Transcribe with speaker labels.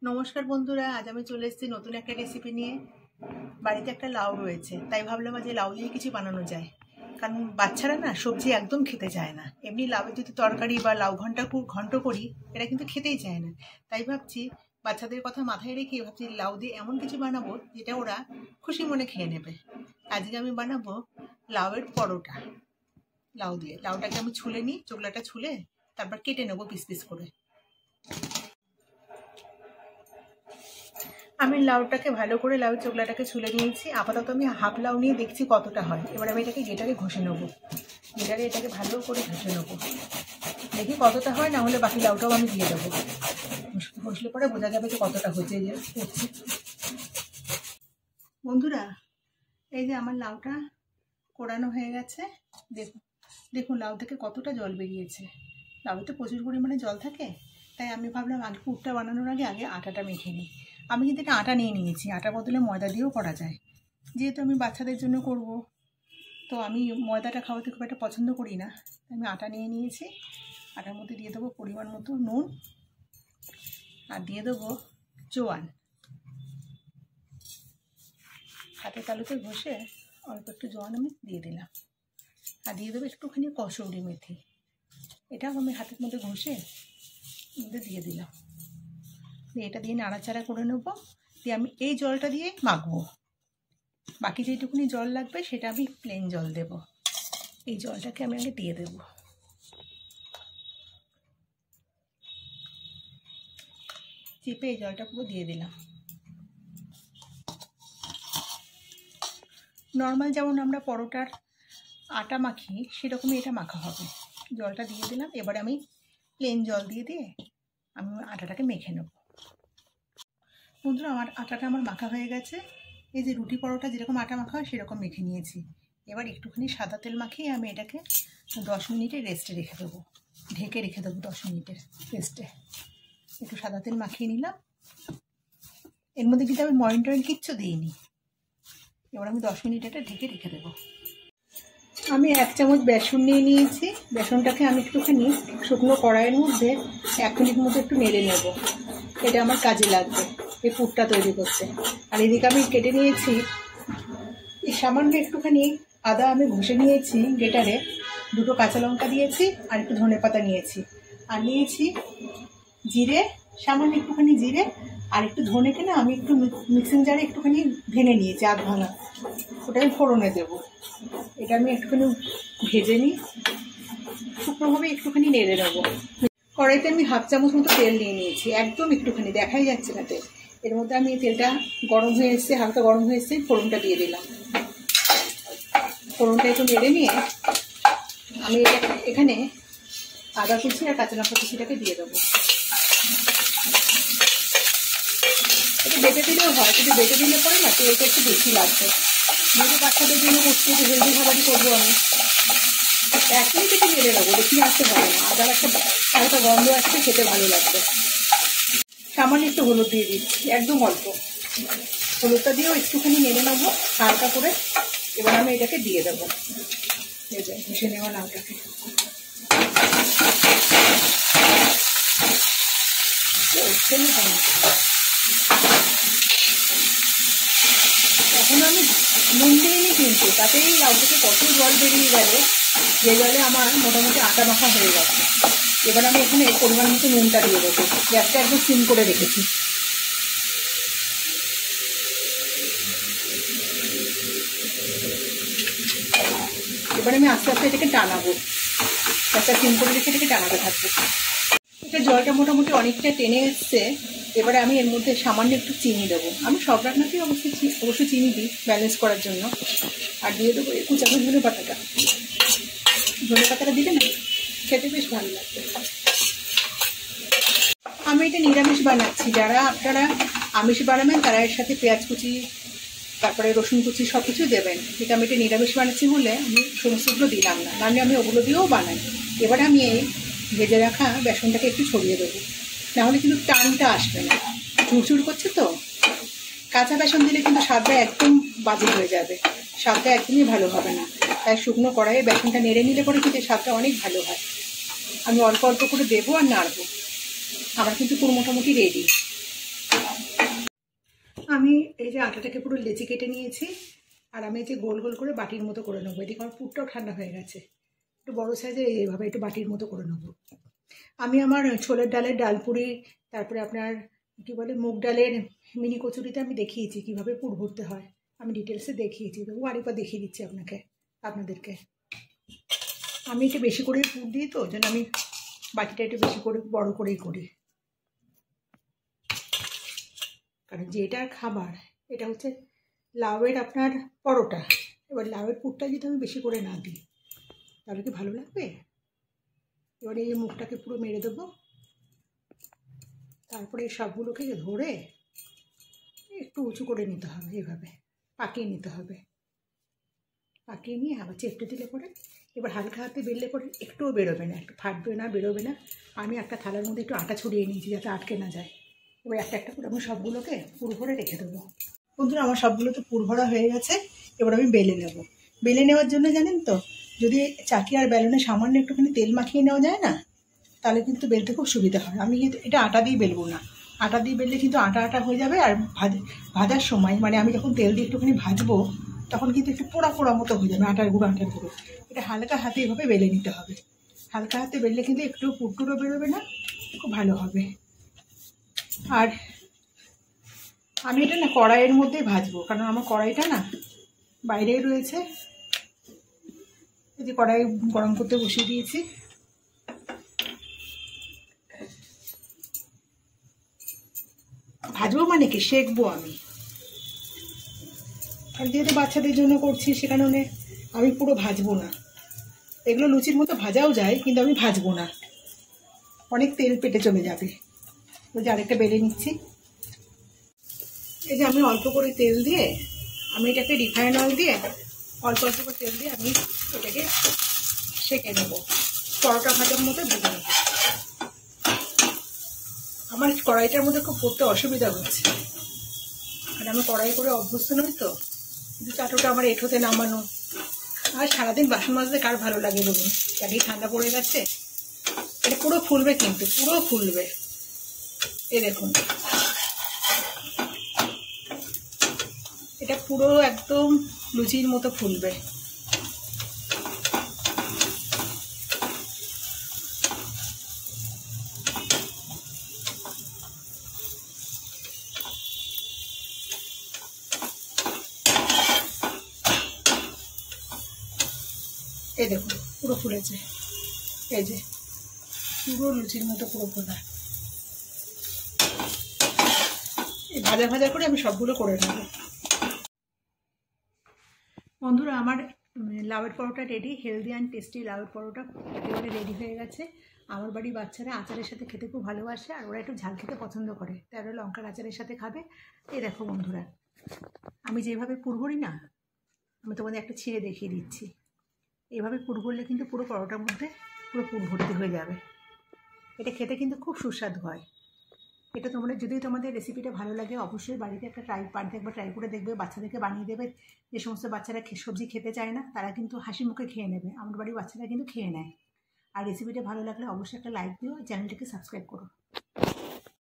Speaker 1: নমস্কার বন্ধুরা, আজ আমি চলে এসেছি নতুন একটা রেসিপি নিয়ে। বাড়িতে একটা লাউ রয়েছে, তাই ভাবলাম আজ লাউ দিয়ে কিছু বানানো যায়। কারণ বাচ্চারা না সবজি একদম খেতে চায় না। এমনি লাউয়ের যদি তরকারি বা লাউ ঘন্ট করি, এরা কিন্তু খেতেই চায় না। তাই ভাবছি বাচ্চাদের কথা মাথায় রেখে ভাবছি লাউ দিয়ে এমন কিছু বানাবো যেটা ওরা খুশি মনে খেয়ে নেবে। আজকে আমি বানাবো লাউয়ের পরোটা। লাউ দিয়ে লাউটাকে আমি ছুলে নিই, চোখলাটা ছুলে তারপর কেটে নেবো পিস পিস করে। আমি লাউটাকে ভালো করে লাউ চোখলাটাকে ছুলে নিয়েছি। আপাতত আমি হাফ লাউ নিয়ে দেখছি কতটা হয়। এবার আমি এটাকে গেটারে ঘষে নেবো। গেটারে এটাকে ভালো করে ঘষে নেবো, দেখি কতটা হয়। না হলে বাকি লাউটাও আমি দিয়ে দেবো। ঘষলে পরে বোঝা যাবে যে কতটা হচ্ছে। যে করছি বন্ধুরা, এই যে আমার লাউটা কোড়ানো হয়ে গেছে। দেখুন দেখুন লাউ থেকে কতটা জল বেরিয়েছে। লাউতে প্রচুর পরিমাণে জল থাকে, তাই আমি ভাবলাম আগে পুরটা বানানোর আগে আটাটা মেখে নিই। আমি কিন্তু এটা আটা নিয়ে নিয়েছি। আটার বদলে ময়দা দিয়েও করা যায়। যেহেতু আমি বাচ্চাদের জন্য করব, তো আমি ময়দাটা খাওয়াতে খুব একটা পছন্দ করি না। আমি আটা নিয়ে নিয়েছি। আটার মধ্যে দিয়ে দেবো পরিমাণ মতো নুন, আর দিয়ে দেবো জোয়ান। হাতে তালুতে ঘষে অল্প একটু জোয়ান আমি দিয়ে দিলাম। আর দিয়ে দেবো একটুখানি কসৌরি মেথি। এটাও আমি হাতের মধ্যে ঘষে মধ্যে দিয়ে দিলাম। এটা দিয়ে নাড়াচাড়া করে নেবো। দিয়ে আমি এই জলটা দিয়ে মাখবো। বাকি যেটুকুনি জল লাগবে সেটা আমি প্লেন জল দেব। এই জলটাকে আমি আগে দিয়ে দেব। চিপে এই জলটা পুরো দিয়ে দিলাম। নর্মাল যেমন আমরা পরোটার আটা মাখি সেরকমই এটা মাখা হবে। জলটা দিয়ে দিলাম। এবার আমি প্লেন জল দিয়ে আমি আটাটাকে মেখে নেব। বন্ধুরা, আটাটা আমার মাখা হয়ে গেছে। এই যে রুটি পরোটা যেরকম আটা মাখা হয় সেরকম মেখে নিয়েছি। এবার একটুখানি সাদা তেল মাখিয়ে আমি এটাকে 10 মিনিটের রেস্টে রেখে দেবো। ঢেকে রেখে দেবো 10 মিনিটের রেস্টে। একটু সাদা তেল মাখিয়ে নিলাম। এর মধ্যে কিন্তু আমি ময়ন টয়ন কিচ্ছু দিইনি। এবার আমি 10 মিনিট এটা ঢেকে রেখে দেবো। আমি 1 চামচ বেসন নিয়ে নিয়েছি। বেসনটাকে আমি একটুখানি শুকনো কড়াইয়ের মধ্যে 1 মিনিট মতো একটু নেড়ে নেব। এটা আমার কাজে লাগবে এই পুরটা তৈরি করতে। আর এদিকে আমি কেটে নিয়েছি এই সামান্য একটুখানি আদা। আমি ঘষে নিয়েছি গেটারে। 2টো কাঁচা লঙ্কা দিয়েছি, আর একটু ধনেপাতা নিয়েছি। আর নিয়েছি জিরে, সামান্য একটুখানি জিরে, আর একটু ধনেকে না আমি একটু মিক্সিং জারে একটুখানি ভেঙে নিয়েছি, আধ ভাঙা। ওটা আমি ফোড়নে দেবো। এটা আমি একটুখানি ভেজে নিই, শুকনোভাবে একটুখানি নেড়ে নেবো। কড়াইতে আমি 1/2 চামচ মতো তেল নিয়ে নিয়েছি, একদম একটুখানি, দেখাই যাচ্ছে না তেল। এর মধ্যে আমি তেলটা গরম হয়ে এসছে, হালকা গরম হয়ে এসছে, ফোড়নটা দিয়ে দিলাম। ফোড়নটা একটু নেড়ে নিয়ে আমি এখানে আদা কুচি আর কাঁচা লঙ্কা কুচিটাকে দিয়ে দেবো। একটু বেটে দিলেও হয়, কিন্তু বেটে দিলে পরে না তেলটা একটু বেশি লাগবে। যেহেতু বাচ্চাদের জন্য করছি, একটু হেলদি খাবারই করবো আমি। 1 মিনিট একটু নেড়ে নেবো, বেশি আসতে হবে না। আদার একটা হালকা গন্ধ আসছে, খেতে ভালো লাগবে। সামান্য একটু হলুদ দিয়ে দিচ্ছি, একদম অল্প। হলুদটা দিয়েও একটুখানি নেড়ে নেবো হালকা করে। এবার আমি এটাকে দিয়ে দেবো। ঘষে নেওয়া লাউটাকে এখন আমি নুন দিইনি, কিন্তু তাতেই লাউ থেকে কত জল বেরিয়ে গেল, যে জলে আমার মোটামুটি আটা মাখা হয়ে গেছে। এবার আমি এখানে পরিমাণ মতো নুনটা দিয়ে দেবো। গ্যাসটা একদম সিম করে রেখেছি। এবার আমি আস্তে আস্তে এটাকে টানাবো। গ্যাসটা সিম করে রেখে এটাকে টানাতে থাকবো। এটা জলটা মোটামুটি অনেকটা টেনে এসছে। এবারে আমি এর মধ্যে সামান্য একটু চিনি দেবো। আমি সব রান্নাতেই অবশ্যই চিনি দিই ব্যালেন্স করার জন্য। আর দিয়ে দেবো 1 চামচ ধনে পাতাটা। ধনে পাতাটা দিলে না খেতে বেশ ভালো লাগবে। আমি এটা নিরামিষ বানাচ্ছি। যারা আপনারা আমিষ বানাবেন তারা এর সাথে পেঁয়াজ কুচি, তারপরে রসুন কুচি সব কিছু দেবেন। কিন্তু আমি এটা নিরামিষ বানাচ্ছি বলে আমি সমস্তগুলো দিলাম না, নাহলে আমি ওগুলো দিয়েও বানাই। এবার আমি এই ভেজে রাখা বেসনটাকে একটু ছড়িয়ে দেবো, নাহলে কিন্তু টানটা আসবে না। চুরচুর করছে তো। কাঁচা বেসন দিলে কিন্তু স্বাদটা একদম বাজে হয়ে যাবে, স্বাদটা একদমই ভালো হবে না। তাই শুকনো কড়াইয়ে বেসনটা নেড়ে নিলে পরে কিন্তু স্বাদটা অনেক ভালো হয়। আমি অল্প অল্প করে দেবো আর নাড়বো। আমার কিন্তু পুরো মোটামুটি রেডি। আমি এই যে আটাটাকে পুরো লেচি কেটে নিয়েছি, আর আমি এই যে গোল গোল করে বাটির মতো করে নেবো। এদিকে আমার পুরটাও ঠান্ডা হয়ে গেছে, একটু বড়ো সাইজের এইভাবে একটু বাটির মতো করে নেবো। আমি আমার ছোলার ডালের ডালপুরি, তারপরে আপনার কী বলে মুগ ডালের মিনি কচুরিতে আমি দেখিয়েছি কীভাবে পুর ভরতে হয়, আমি ডিটেলসে দেখিয়েছি। তবু আরেকবার দেখিয়ে দিচ্ছি আপনাদেরকে। আমি একটু বেশি করে পুর দিই, তো ওই জন্য আমি বাটিটা একটু বেশি করে বড় করেই করি, কারণ যেটার খাবার এটা হচ্ছে লাউয়ের আপনার পরোটা। এবার লাউয়ের পুরটা যদি আমি বেশি করে না দিই তাহলে কি ভালো লাগবে? এবারে এই মুখটাকে পুরো মেরে দেবো, তারপরে সবগুলোকে ধরে একটু উঁচু করে নিতে হবে, এইভাবে পাকিয়ে নিতে হবে। পাকিয়ে নিয়ে আবার চেপটে দিলে পরে এবার হালকা হাতে বেললে পরে একটুও বেরোবে না, একটু ফাটবে না, বেরোবে না। আমি একটা থালার মধ্যে একটু আটা ছড়িয়ে নিয়েছি যাতে আটকে না যায়। এবার একটা একটা করে আমি সবগুলোকে পুর ভরে রেখে দেবো। বন্ধুরা, আমার সবগুলো তো পুর ভরা হয়ে গেছে। এবার আমি বেলে নেব। বেলে নেওয়ার জন্য জানেন তো, যদি চাকি আর বেলনে সামান্য একটুখানি তেল মাখিয়ে নেওয়া যায় না, তাহলে কিন্তু বেলতে খুব সুবিধা হয়। আমি কিন্তু এটা আটা দিয়ে বেলবো না, আটা দিয়ে বেললে কিন্তু আটা আটা হয়ে যাবে। আর ভাজার সময় মানে আমি যখন তেল দিয়ে একটুখানি ভাজবো তখন কিন্তু একটু পোড়া পোড়া মতো হয়ে যাবে, আটার গুঁড়ো। এটা হালকা হাতে এভাবে বেলে নিতে হবে। হালকা হাতে বেললে কিন্তু একটু পুরটুরও বেরোবে না, খুব ভালো হবে। আর আমি এটা না কড়াইয়ের মধ্যেই ভাজবো, কারণ আমার কড়াইটা না বাইরেই রয়েছে। এই যে কড়াই গরম করতে বসিয়ে দিয়েছি। ভাজবো মানে কি, সেঁকবো আমি। আর যেহেতু বাচ্চাদের জন্য করছি সেখানে আমি পুরো ভাজবো না। এগুলো লুচির মতো ভাজাও যায়, কিন্তু আমি ভাজবো না, অনেক তেল পেটে চলে যাবে। ওই যে আরেকটা বেলে নিচ্ছি। এই যে আমি অল্প করে তেল দিয়ে, আমি এটাকে রিফাইন অয়েল দিয়ে অল্প অল্প করে তেল দিয়ে আমি এটাকে সেঁকে নেব, পরোটা ভাজার মতো ভেজে নেব। আমার কড়াইটার মধ্যে খুব করতে অসুবিধা হচ্ছে, কারণ আমি কড়াই করে অভ্যস্ত নই তো। কিন্তু চাটুটা আমার এঁঠোতে নামানো, আর সারাদিন বাসন মাজতে কার ভালো লাগে বলুন? চাটি ঠান্ডা পড়ে গেছে। এটা পুরো ফুলবে, কিন্তু পুরো ফুলবে। এই দেখুন, এটা পুরো একদম লুচির মতো ফুলবে। এই দেখুন পুরো ফুলেছে, এই যে পুরো লুচির মতো পুরো ফোলা। এই ভাজা ভাজা করে আমি সবগুলো করে নেব। বন্ধুরা, আমার লাউয়ের পরোটা রেডি। হেলদি অ্যান্ড টেস্টি লাউয়ের পরোটা একেবারে রেডি হয়ে গেছে। আমার বাড়ির বাচ্চারা আচারের সাথে খেতে খুব ভালোবাসে, আর ওরা একটু ঝাল খেতে পছন্দ করে, তাই ওরা লঙ্কার আচারের সাথে খাবে। এই দেখো বন্ধুরা, আমি যেভাবে পুর ভরি না, আমি তোমাদের একটা ছিঁড়ে দেখিয়ে দিচ্ছি। এইভাবে পুর ভরলে কিন্তু পুরো পরোটার মধ্যে পুরো পুর ভর্তি হয়ে যাবে। এটা খেতে কিন্তু খুব সুস্বাদু হয়। এটা তোমরা, যদি তোমাদের রেসিপিটা ভালো লাগে, অবশ্যই বাড়িতে একবার ট্রাই করে দেখবে। বাচ্চাদেরকে বানিয়ে দেবে। যে সমস্ত বাচ্চারা সবজি খেতে চায় না, তারা কিন্তু হাসি মুখে খেয়ে নেবে। আমার বাড়ির বাচ্চারা কিন্তু খেয়ে নেয়। আর রেসিপিটা ভালো লাগলে অবশ্যই একটা লাইক দিও, চ্যানেলটাকে সাবস্ক্রাইব করো।